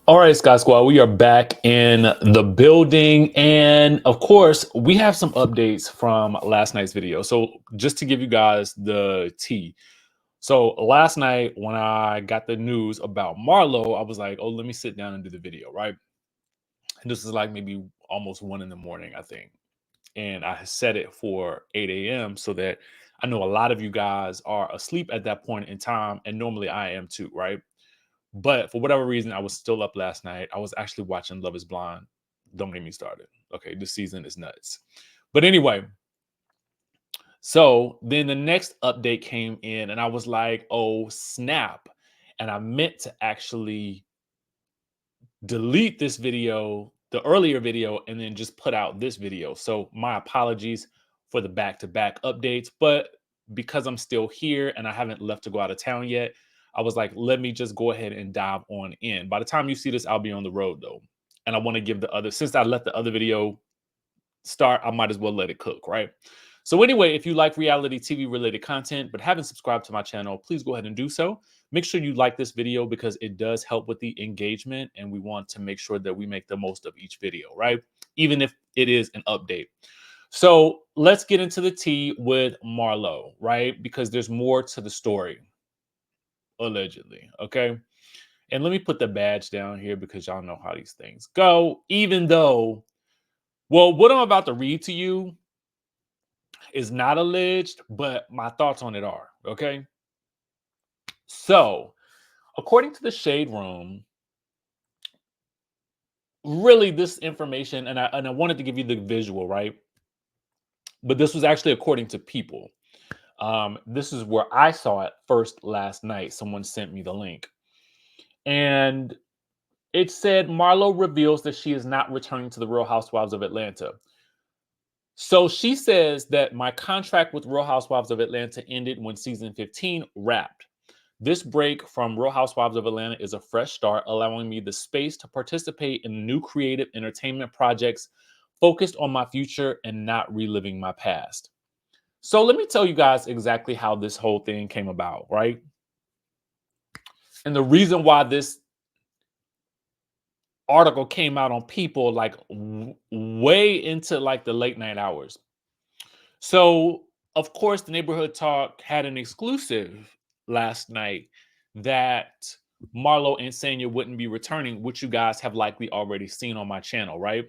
All right, Scott Squad, we are back in the building. And of course, we have some updates from last night's video. So, just to give you guys the tea. So, last night when I got the news about Marlo, I was like, oh, let me sit down and do the video, right? And this is like maybe almost 1 in the morning, I think. And I set it for 8 a.m. so that I know a lot of you guys are asleep at that point in time. And normally I am too, right? But for whatever reason, I was still up last night. I was actually watching Love is Blind. Don't get me started. Okay, this season is nuts. But anyway, so then the next update came in, and I was like, oh, snap. And I meant to actually delete this video, the earlier video, and then just put out this video. So my apologies for the back-to-back updates. But because I'm still here and I haven't left to go out of town yet, I was like, let me just go ahead and dive on in. By the time you see this, I'll be on the road though. And I want to give the other, since I let the other video start, I might as well let it cook, right? So anyway, if you like reality TV related content, but haven't subscribed to my channel, please go ahead and do so. Make sure you like this video because it does help with the engagement and we want to make sure that we make the most of each video, right? Even if it is an update. So let's get into the tea with Marlo, right? Because there's more to the story, allegedly, okay? And let me put the badge down here because y'all know how these things go, even though, well, what I'm about to read to you is not alleged, but my thoughts on it are, okay? So, according to the Shade Room, really this information, and I wanted to give you the visual, right? But this was actually according to People. This is where I saw it first last night. Someone sent me the link. And it said Marlo reveals that she is not returning to the Real Housewives of Atlanta. So she says that my contract with Real Housewives of Atlanta ended when season 15 wrapped. This break from Real Housewives of Atlanta is a fresh start, allowing me the space to participate in new creative entertainment projects focused on my future and not reliving my past. So let me tell you guys exactly how this whole thing came about, right? And the reason why this article came out on People like way into like the late night hours. So, of course, the Neighborhood Talk had an exclusive last night that Marlo and Sanya wouldn't be returning, which you guys have likely already seen on my channel, right?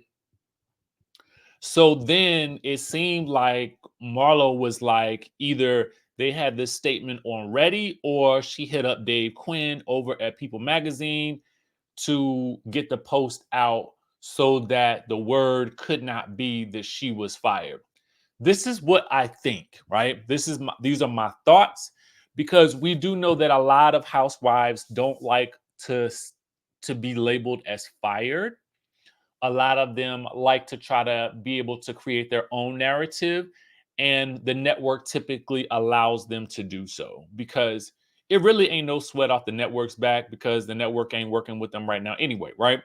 So then it seemed like Marlo was like either they had this statement on ready or she hit up Dave Quinn over at People Magazine to get the post out so that the word could not be that she was fired. This is what I think, right? These are my thoughts because we do know that a lot of housewives don't like to be labeled as fired. A lot of them like to try to be able to create their own narrative, and the network typically allows them to do so because it really ain't no sweat off the network's back because the network ain't working with them right now anyway, right?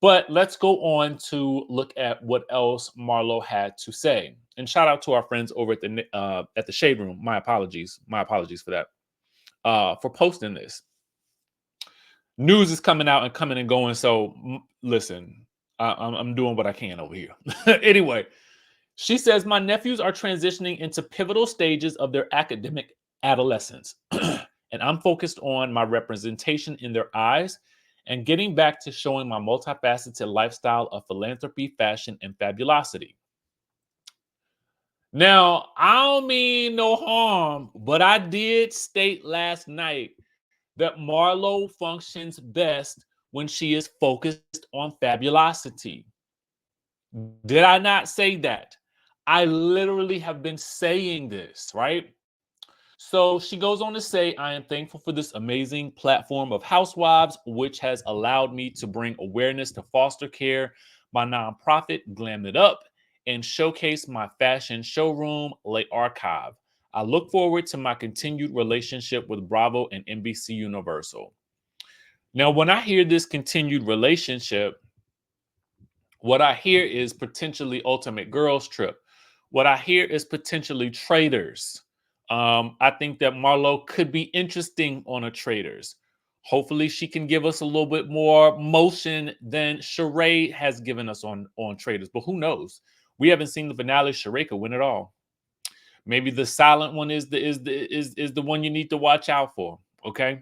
But let's go on to look at what else Marlo had to say. And shout out to our friends over at the Shade Room. My apologies for that. For posting this. News is coming out and coming and going. So listen, I'm doing what I can over here. Anyway, she says my nephews are transitioning into pivotal stages of their academic adolescence, and I'm focused on my representation in their eyes and getting back to showing my multifaceted lifestyle of philanthropy, fashion, and fabulosity. Now, I don't mean no harm, but I did state last night that Marlo functions best when she is focused on fabulosity. Did I not say that? I literally have been saying this, right? So she goes on to say, I am thankful for this amazing platform of housewives, which has allowed me to bring awareness to foster care, my nonprofit, Glam It Up, and showcase my fashion showroom, Le Archive. I look forward to my continued relationship with Bravo and NBC Universal. Now, when I hear this continued relationship, what I hear is potentially Ultimate Girls Trip. What I hear is potentially Traders. I think that Marlo could be interesting on a Traders. Hopefully, she can give us a little bit more motion than Sheree has given us on Traders. But who knows? We haven't seen the finale. Sheree could win it all. Maybe the silent one is the one you need to watch out for. Okay.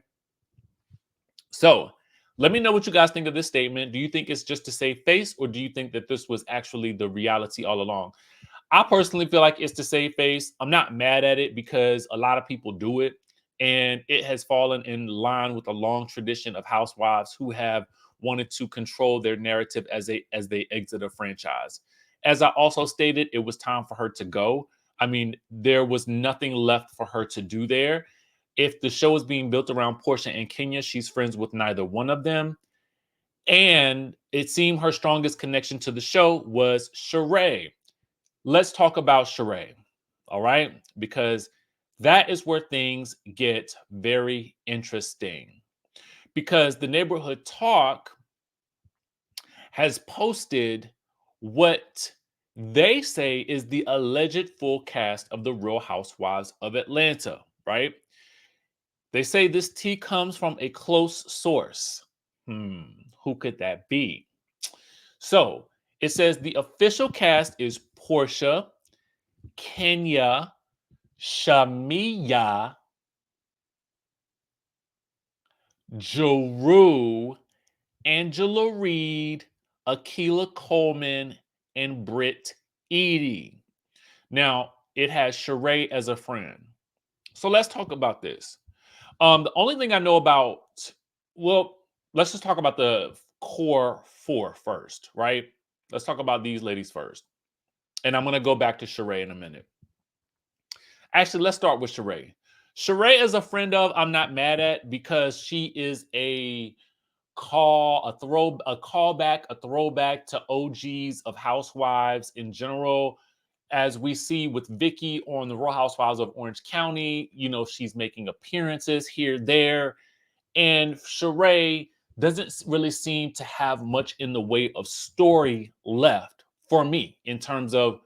So let me know what you guys think of this statement. Do you think it's just to save face, or do you think that this was actually the reality all along? I personally feel like it's to save face. I'm not mad at it because a lot of people do it, and it has fallen in line with a long tradition of housewives who have wanted to control their narrative as they exit a franchise. As I also stated, it was time for her to go. I mean, there was nothing left for her to do there. If the show is being built around Portia and Kenya, she's friends with neither one of them. And it seemed her strongest connection to the show was Sheree. Let's talk about Sheree, all right? Because that is where things get very interesting. Because the neighborhood talk has posted what they say is the alleged full cast of the Real Housewives of Atlanta, right? They say this tea comes from a close source. Who could that be? So it says the official cast is Portia, Kenya, Shamia, Jeru, Angela Reed, Akila Coleman, and Britt Eady. Now, it has Sheree as a friend. So let's talk about this. The only thing I know about, well, let's just talk about the core four first, right? Let's talk about these ladies first. And I'm going to go back to Sheree in a minute. Actually, let's start with Sheree. Sheree is a friend of I'm not mad at because she is a callback, a throwback to OGs of housewives in general. As we see with Vicky on the Real Housewives of Orange County, you know, she's making appearances here, there. And Sheree doesn't really seem to have much in the way of story left for me in terms of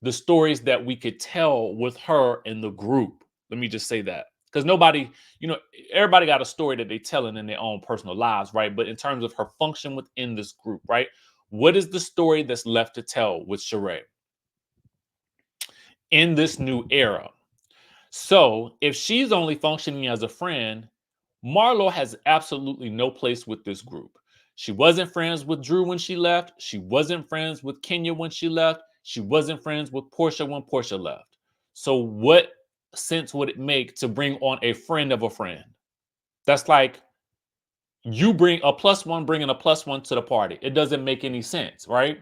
the stories that we could tell with her in the group. Let me just say that. Because nobody, you know, everybody got a story that they telling in their own personal lives, right? But in terms of her function within this group, right? What is the story that's left to tell with Sheree in this new era? So if she's only functioning as a friend, Marlo has absolutely no place with this group. She wasn't friends with Drew when she left. She wasn't friends with Kenya when she left. She wasn't friends with Portia when Portia left. So what sense would it make to bring on a friend of a friend? That's like you bring a plus one, bringing a plus one to the party. It doesn't make any sense, right?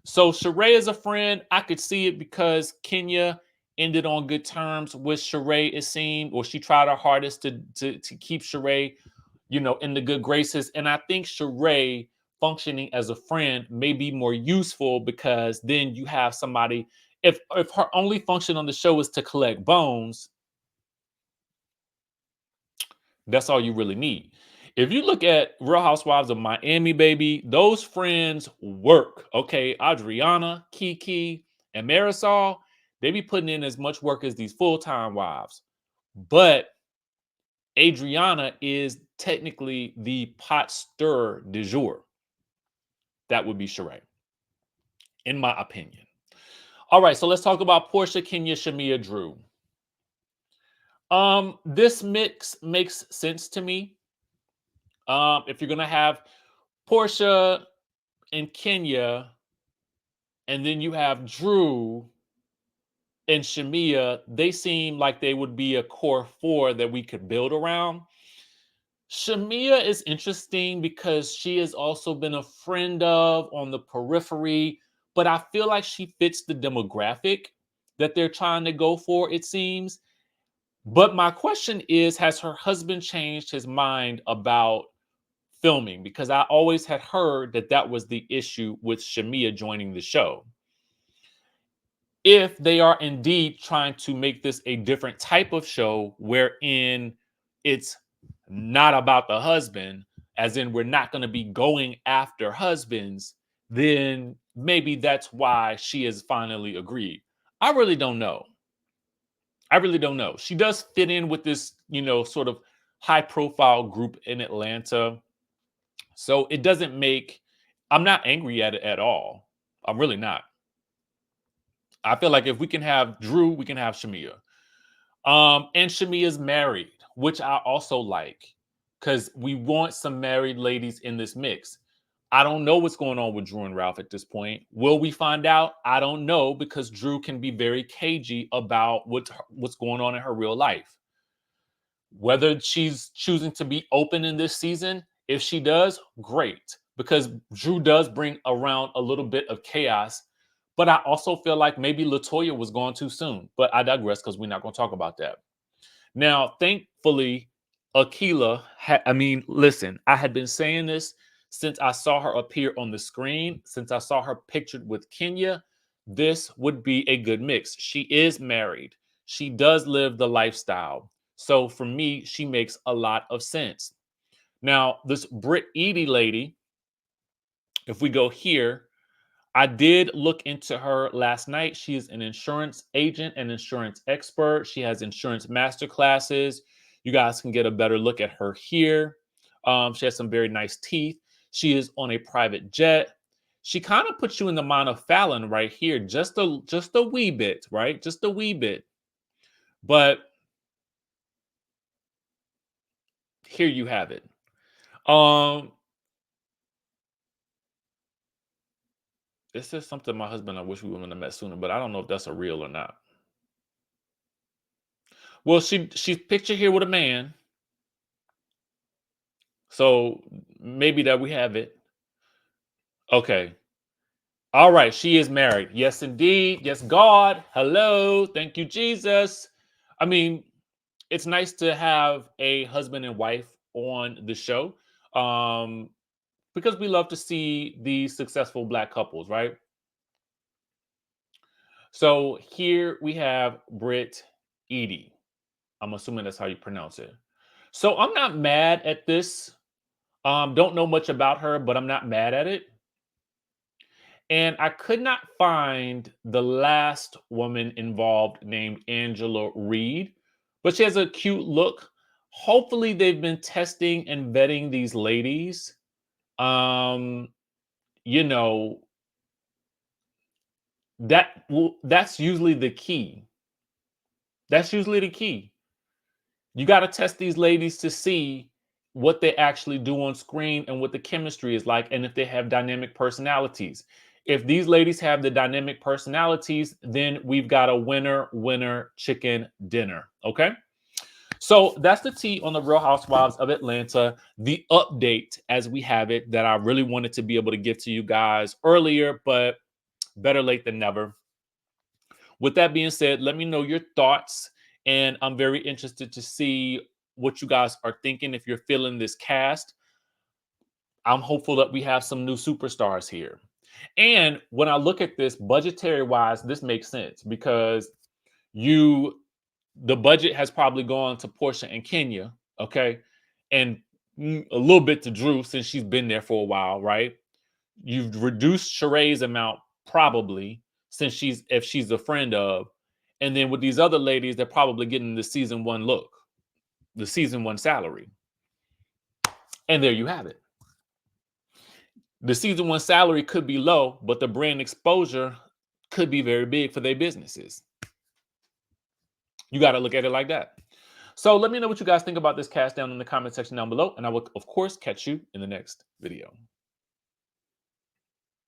So Sheree is a friend. I could see it because Kenya ended on good terms with Sheree, it seemed, or she tried her hardest to keep Sheree, you know, in the good graces. And I think Sheree functioning as a friend may be more useful because then you have somebody. If her only function on the show is to collect bones, that's all you really need. If you look at Real Housewives of Miami, baby, those friends work. Okay, Adriana, Kiki, and Marisol, they be putting in as much work as these full-time wives. But Adriana is technically the pot stirrer du jour. That would be Sheree, in my opinion. All right, so let's talk about Portia, Kenya, Shamia, Drew. This mix makes sense to me. If you're gonna have Portia and Kenya, and then you have Drew and Shamia, they seem like they would be a core four that we could build around. Shamia is interesting because she has also been a friend of on the periphery, but I feel like she fits the demographic that they're trying to go for, it seems. But my question is, has her husband changed his mind about filming? Because I always had heard that that was the issue with Shamia joining the show. If they are indeed trying to make this a different type of show wherein it's not about the husband, as in we're not going to be going after husbands, then maybe that's why she has finally agreed. I really don't know. I really don't know. She does fit in with this, you know, sort of high profile group in Atlanta. So it doesn't make, I'm not angry at it at all. I'm really not. I feel like if we can have Drew, we can have Shamia. And Shamia's married, which I also like, because we want some married ladies in this mix. I don't know what's going on with Drew and Ralph at this point. Will we find out? I don't know, because Drew can be very cagey about what's going on in her real life. Whether she's choosing to be open in this season, if she does, great, because Drew does bring around a little bit of chaos. But I also feel like maybe Latoya was gone too soon. But I digress, because we're not going to talk about that. Now, thankfully, listen, I had been saying this since I saw her appear on the screen, since I saw her pictured with Kenya. This would be a good mix. She is married. She does live the lifestyle. So for me, she makes a lot of sense. Now, this Britt Edie lady, if we go here, I did look into her last night. She is an insurance agent and insurance expert. She has insurance master classes. You guys can get a better look at her here. She has some very nice teeth. She is on a private jet. She kind of puts you in the mind of Fallon right here, just a wee bit, right? Just a wee bit. But here you have it. This is something my husband, I wish we would have met sooner, but I don't know if that's a real or not. Well, she's pictured here with a man. So maybe that we have it. Okay. All right. She is married. Yes, indeed. Yes, God. Hello. Thank you, Jesus. I mean, it's nice to have a husband and wife on the show, um, because we love to see these successful Black couples, right? So here we have Britt Edie. I'm assuming that's how you pronounce it. So I'm not mad at this. Don't know much about her, but I'm not mad at it. And I could not find the last woman involved named Angela Reed, but she has a cute look. Hopefully, they've been testing and vetting these ladies. Um, you know, that's usually the key. That's usually the key. You got to test these ladies to see what they actually do on screen and what the chemistry is like, and if they have dynamic personalities. If these ladies have the dynamic personalities, then we've got a winner, winner, chicken dinner. Okay. So that's the tea on the Real Housewives of Atlanta, the update as we have it, that I really wanted to be able to give to you guys earlier, but better late than never. With that being said, let me know your thoughts. And I'm very interested to see what you guys are thinking. If you're feeling this cast, I'm hopeful that we have some new superstars here. And when I look at this budgetary wise, this makes sense, because you the budget has probably gone to Portia and Kenya, okay? And a little bit to Drew, since she's been there for a while, right? You've reduced Sheree's amount probably, since if she's a friend of, and then with these other ladies, they're probably getting the season one look, the season one salary, and there you have it. The season one salary could be low, but the brand exposure could be very big for their businesses. You got to look at it like that. So let me know what you guys think about this cast down in the comment section down below, and I will of course catch you in the next video.